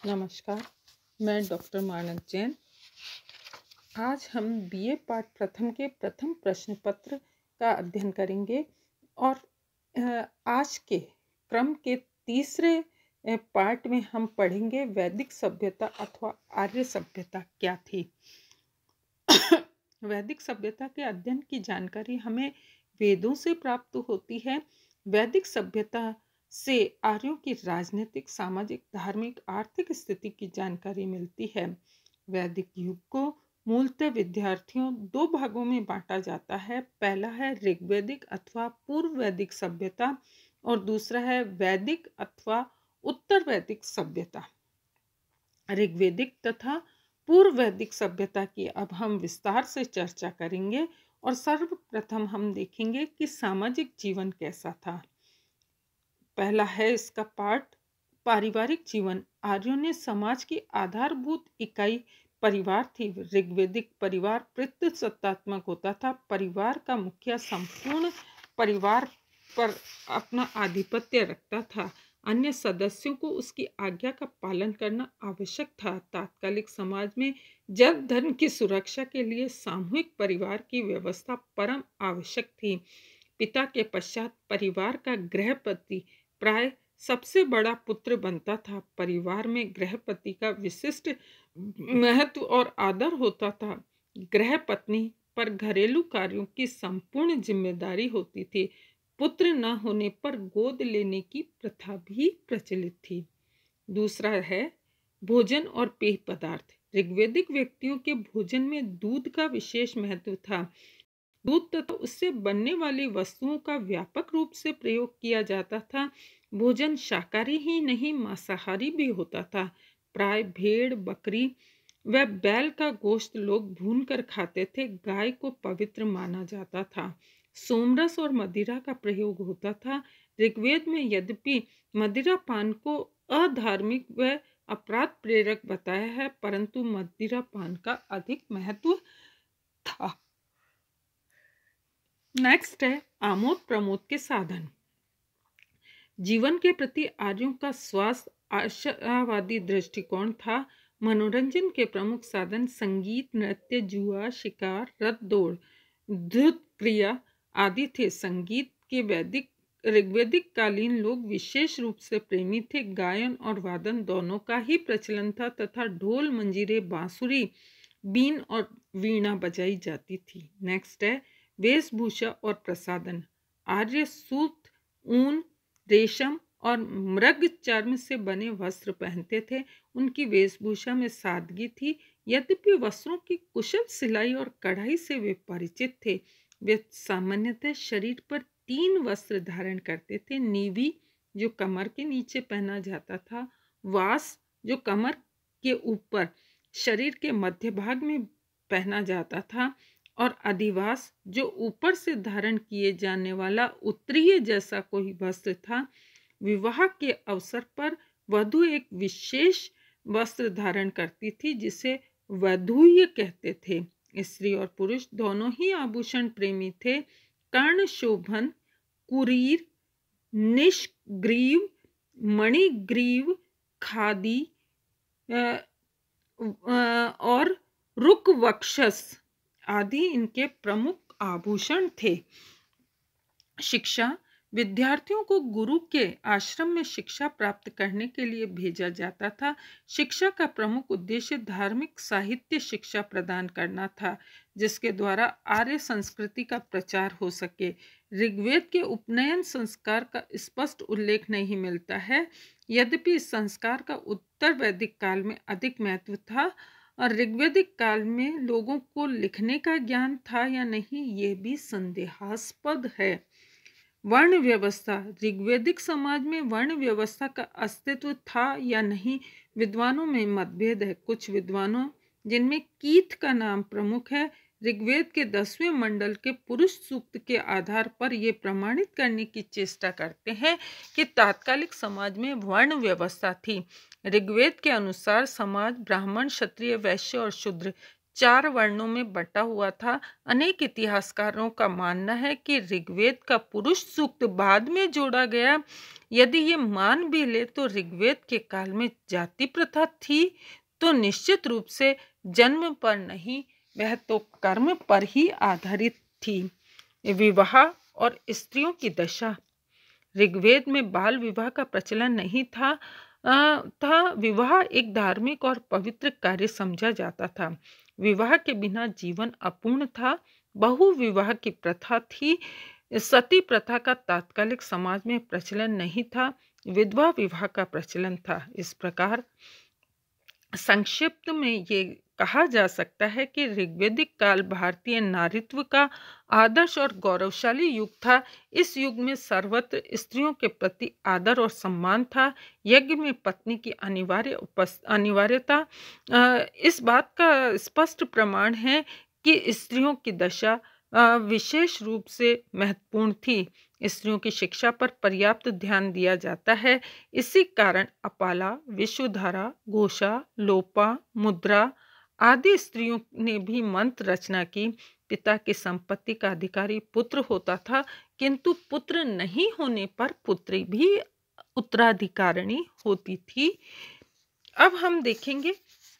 नमस्कार, मैं डॉक्टर मानक जैन। आज हम बीए पाठ प्रथम के प्रथम प्रश्न पत्र का अध्ययन करेंगे और आज के क्रम के तीसरे पार्ट में हम पढ़ेंगे वैदिक सभ्यता अथवा आर्य सभ्यता क्या थी। वैदिक सभ्यता के अध्ययन की जानकारी हमें वेदों से प्राप्त होती है। वैदिक सभ्यता से आर्यों की राजनीतिक, सामाजिक, धार्मिक, आर्थिक स्थिति की जानकारी मिलती है। वैदिक युग को मूलतः विद्यार्थियों दो भागों में बांटा जाता है। पहला है ऋग्वैदिक अथवा पूर्व वैदिक सभ्यता और दूसरा है वैदिक अथवा उत्तर वैदिक सभ्यता। ऋग्वैदिक तथा पूर्व वैदिक सभ्यता की अब हम विस्तार से चर्चा करेंगे और सर्वप्रथम हम देखेंगे कि सामाजिक जीवन कैसा था। पहला है इसका पार्ट पारिवारिक जीवन। आर्यों ने समाज की आधारभूत इकाई परिवार थी। ऋग्वैदिक परिवार पितृसत्तात्मक होता था। परिवार का मुखिया संपूर्ण परिवार पर अपना आधिपत्य रखता था। अन्य सदस्यों को उसकी आज्ञा का पालन करना आवश्यक था। तात्कालिक समाज में जन धन की सुरक्षा के लिए सामूहिक परिवार की व्यवस्था परम आवश्यक थी। पिता के पश्चात परिवार का गृहपति प्राय सबसे बड़ा पुत्र बनता था। परिवार में गृहपति का विशिष्ट महत्व और आदर होता था। गृहपत्नी पर घरेलू कार्यों की संपूर्ण जिम्मेदारी होती थी। पुत्र न होने पर गोद लेने की प्रथा भी प्रचलित थी। दूसरा है भोजन और पेय पदार्थ। ऋग्वैदिक व्यक्तियों के भोजन में दूध का विशेष महत्व था। दूध तथा उससे बनने वाली वस्तुओं का व्यापक रूप से प्रयोग किया जाता था। भोजन शाकाहारी ही नहीं, मांसाहारी भी होता था। प्राय भेड़, बकरी व बैल का गोश्त लोग भून कर खाते थे। गाय को पवित्र माना जाता था। सोमरस और मदिरा का प्रयोग होता था। ऋग्वेद में यद्यपि मदिरा पान को अधार्मिक व अपराध प्रेरक बताया है, परंतु मदिरा पान का अधिक महत्व था। नेक्स्ट है आमोद प्रमोद के साधन। जीवन के प्रति आर्यों का स्वास्थ्य आशावादी दृष्टिकोण था। मनोरंजन के प्रमुख साधन संगीत, नृत्य, जुआ, शिकार, रथ दौड़, धुत क्रिया आदि थे। संगीत के ऋग्वैदिक कालीन लोग विशेष रूप से प्रेमी थे। गायन और वादन दोनों का ही प्रचलन था तथा ढोल, मंजीरे, बांसुरी, बीन और वीणा बजाई जाती थी। नेक्स्ट है वेशभूषा और प्रसाधन। आर्य सूत, ऊन, रेशम और मृग चर्म से बने वस्त्र पहनते थे। उनकी वेशभूषा में सादगी थी। यद्यपि वस्त्रों की कुशल सिलाई और कढ़ाई से वे परिचित थे। वे सामान्यतः शरीर पर 3 वस्त्र धारण करते थे। नीवी जो कमर के नीचे पहना जाता था, वास जो कमर के ऊपर शरीर के मध्य भाग में पहना जाता था और अधिवास जो ऊपर से धारण किए जाने वाला उत्तरीय जैसा कोई वस्त्र था। विवाह के अवसर पर वधू एक विशेष वस्त्र धारण करती थी जिसे वधूय कहते थे। स्त्री और पुरुष दोनों ही आभूषण प्रेमी थे। कर्ण शोभन, कुरीर, निष्ग्रीव, मणिग्रीव, खादी और रुकवक्षस आदि इनके प्रमुख आभूषण थे। शिक्षा। विद्यार्थियों को गुरु के आश्रम में शिक्षा प्राप्त करने के लिए भेजा जाता था। शिक्षा का प्रमुख उद्देश्य धार्मिक साहित्य शिक्षा प्रदान करना था, जिसके द्वारा आर्य संस्कृति का प्रचार हो सके। ऋग्वेद के उपनयन संस्कार का स्पष्ट उल्लेख नहीं मिलता है। यद्यपि इस संस्कार का उत्तर वैदिक काल में अधिक महत्व था और ऋग्वैदिक काल में लोगों को लिखने का ज्ञान था या नहीं, ये भी संदेहास्पद है। वर्ण व्यवस्था। ऋग्वैदिक समाज में वर्ण व्यवस्था का अस्तित्व था या नहीं, विद्वानों में मतभेद है। कुछ विद्वानों, जिनमें कीथ का नाम प्रमुख है, ऋग्वेद के 10वें मंडल के पुरुष सूक्त के आधार पर ये प्रमाणित करने की चेष्टा करते हैं कि तात्कालिक समाज में वर्ण व्यवस्था थी। ऋग्वेद के अनुसार समाज ब्राह्मण, क्षत्रिय, वैश्य और शूद्र 4 वर्णों में बटा हुआ था। अनेक इतिहासकारों का मानना है कि ऋग्वेद का पुरुष सूक्त बाद में जोड़ा गया। यदि ये मान भी ले तो ऋग्वेद के काल में जाति प्रथा थी तो निश्चित रूप से जन्म पर नहीं, वह तो कर्म पर ही आधारित थी। विवाह और स्त्रियों की दशा। ऋग्वेद में बाल विवाह का प्रचलन नहीं था। विवाह एक धार्मिक और पवित्र कार्य समझा जाता था। विवाह के बिना जीवन अपूर्ण था। बहु विवाह की प्रथा थी। सती प्रथा का तात्कालिक समाज में प्रचलन नहीं था। विधवा विवाह का प्रचलन था। इस प्रकार संक्षिप्त में ये कहा जा सकता है कि ऋग्वैदिक काल भारतीय नारीत्व का आदर्श और गौरवशाली युग था। इस युग में सर्वत्र स्त्रियों के प्रति आदर और सम्मान था। यज्ञ में पत्नी की अनिवार्यता इस बात का स्पष्ट प्रमाण है कि स्त्रियों की दशा विशेष रूप से महत्वपूर्ण थी। स्त्रियों की शिक्षा पर पर्याप्त ध्यान दिया जाता है। इसी कारण अपाला, विश्वधारा, घोषा, लोपा, मुद्रा आदि स्त्रियों ने भी मंत्र रचना की। पिता की संपत्ति का अधिकारी पुत्र होता था, किंतु पुत्र नहीं होने पर पुत्री भी उत्तराधिकारिणी होती थी। अब हम देखेंगे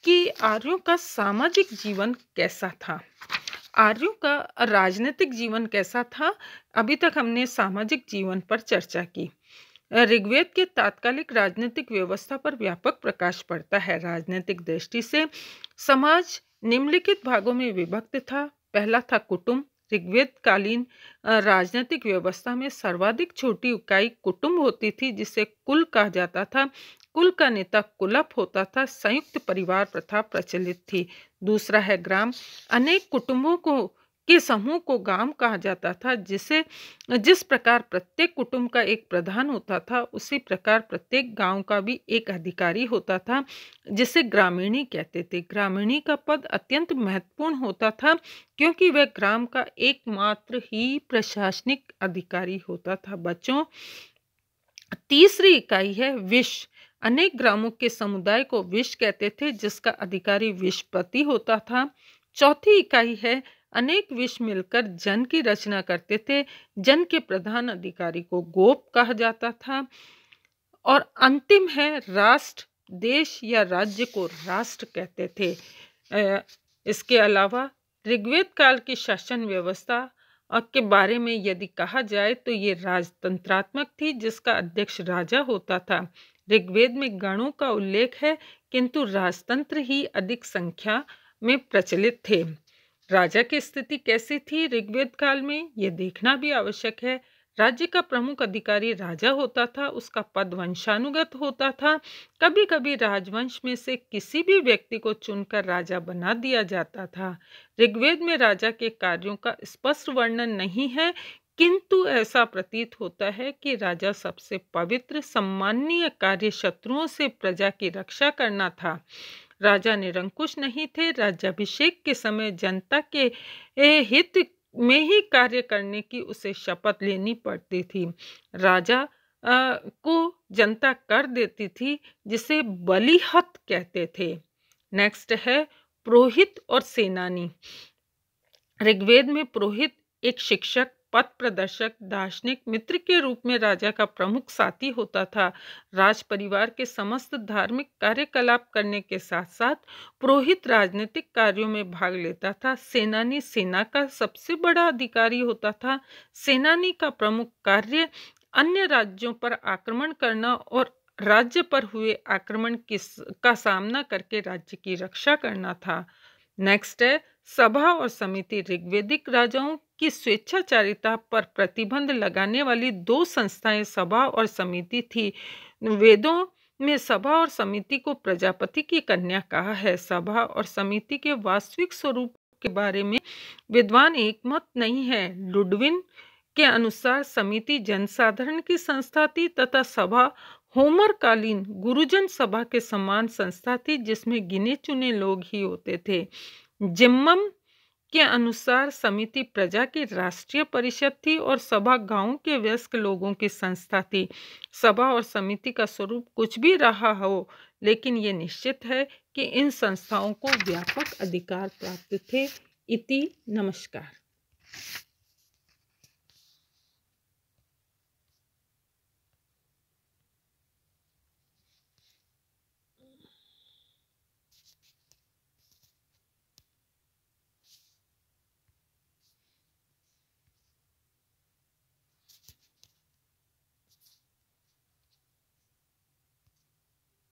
कि आर्यों का सामाजिक जीवन कैसा था। आर्यों का राजनीतिक जीवन कैसा था। अभी तक हमने सामाजिक जीवन पर चर्चा की। ऋग्वेद के तात्कालिक राजनीतिक व्यवस्था पर व्यापक प्रकाश पड़ता है। राजनीतिक दृष्टि से समाज निम्नलिखित भागों में विभक्त था। पहला था कुटुंब। ऋग्वेद कालीन राजनीतिक व्यवस्था में सर्वाधिक छोटी इकाई कुटुंब होती थी, जिसे कुल कहा जाता था। कुल का नेता कुलप होता था। संयुक्त परिवार प्रथा प्रचलित थी। दूसरा है ग्राम। अनेक कुटुंबों के समूह को गांव कहा जाता था। जिस प्रकार प्रत्येक कुटुंब का एक प्रधान होता था, उसी प्रकार प्रत्येक गांव का भी एक अधिकारी होता था, जिसे ग्रामीणी कहते थे। ग्रामीणी का पद अत्यंत महत्वपूर्ण होता था, क्योंकि वह ग्राम का एकमात्र ही प्रशासनिक अधिकारी होता था। बच्चों, तीसरी इकाई है विश। अनेक ग्रामों के समुदाय को विश कहते थे, जिसका अधिकारी विशपति होता था। चौथी इकाई है अनेक विश मिलकर जन की रचना करते थे। जन के प्रधान अधिकारी को गोप कहा जाता था। और अंतिम है राष्ट्र। देश या राज्य को राष्ट्र कहते थे। इसके अलावा ऋग्वेद काल की शासन व्यवस्था के बारे में यदि कहा जाए तो ये राजतंत्रात्मक थी, जिसका अध्यक्ष राजा होता था। ऋग्वेद में गणों का उल्लेख है, किंतु राजतंत्र ही अधिक संख्या में प्रचलित थे। राजा की स्थिति कैसी थी ऋग्वेद काल में, यह देखना भी आवश्यक है। राज्य का प्रमुख अधिकारी राजा होता था। उसका पद वंशानुगत होता था। कभी कभी राजवंश में से किसी भी व्यक्ति को चुनकर राजा बना दिया जाता था। ऋग्वेद में राजा के कार्यों का स्पष्ट वर्णन नहीं है, किंतु ऐसा प्रतीत होता है कि राजा सबसे पवित्र सम्माननीय कार्य शत्रुओं से प्रजा की रक्षा करना था। राजा निरंकुश नहीं थे। राज्याभिषेक के समय जनता के हित में ही कार्य करने की उसे शपथ लेनी पड़ती थी। राजा को जनता कर देती थी, जिसे बलिहत कहते थे। नेक्स्ट है पुरोहित और सेनानी। ऋग्वेद में पुरोहित एक शिक्षक, पथ प्रदर्शक, दार्शनिक, मित्र के रूप में राजा का प्रमुख साथी होता था। राज परिवार के समस्त धार्मिक कार्यकलाप करने के साथ साथ पुरोहित राजनीतिक कार्यों में भाग लेता था। सेनानी सेना का सबसे बड़ा अधिकारी होता था। सेनानी का प्रमुख कार्य अन्य राज्यों पर आक्रमण करना और राज्य पर हुए आक्रमण का सामना करके राज्य की रक्षा करना था। नेक्स्ट है सभा और समिति। ऋग्वैदिक राजाओं की स्वेच्छाचारिता पर प्रतिबंध लगाने वाली दो संस्थाएं सभा और समिति थी। वेदों में सभा और समिति को प्रजापति की कन्या कहा है। सभा और समिति के वास्तविक स्वरूप के बारे में विद्वान एकमत नहीं है। लुडविन के अनुसार समिति जनसाधारण की संस्था थी तथा सभा होमर कालीन गुरुजन सभा के समान संस्था थी, जिसमें गिने चुने लोग ही होते थे। जिम्मम के अनुसार समिति प्रजा की राष्ट्रीय परिषद थी और सभा गांव के वयस्क लोगों की संस्था थी। सभा और समिति का स्वरूप कुछ भी रहा हो, लेकिन ये निश्चित है कि इन संस्थाओं को व्यापक अधिकार प्राप्त थे। इति नमस्कार।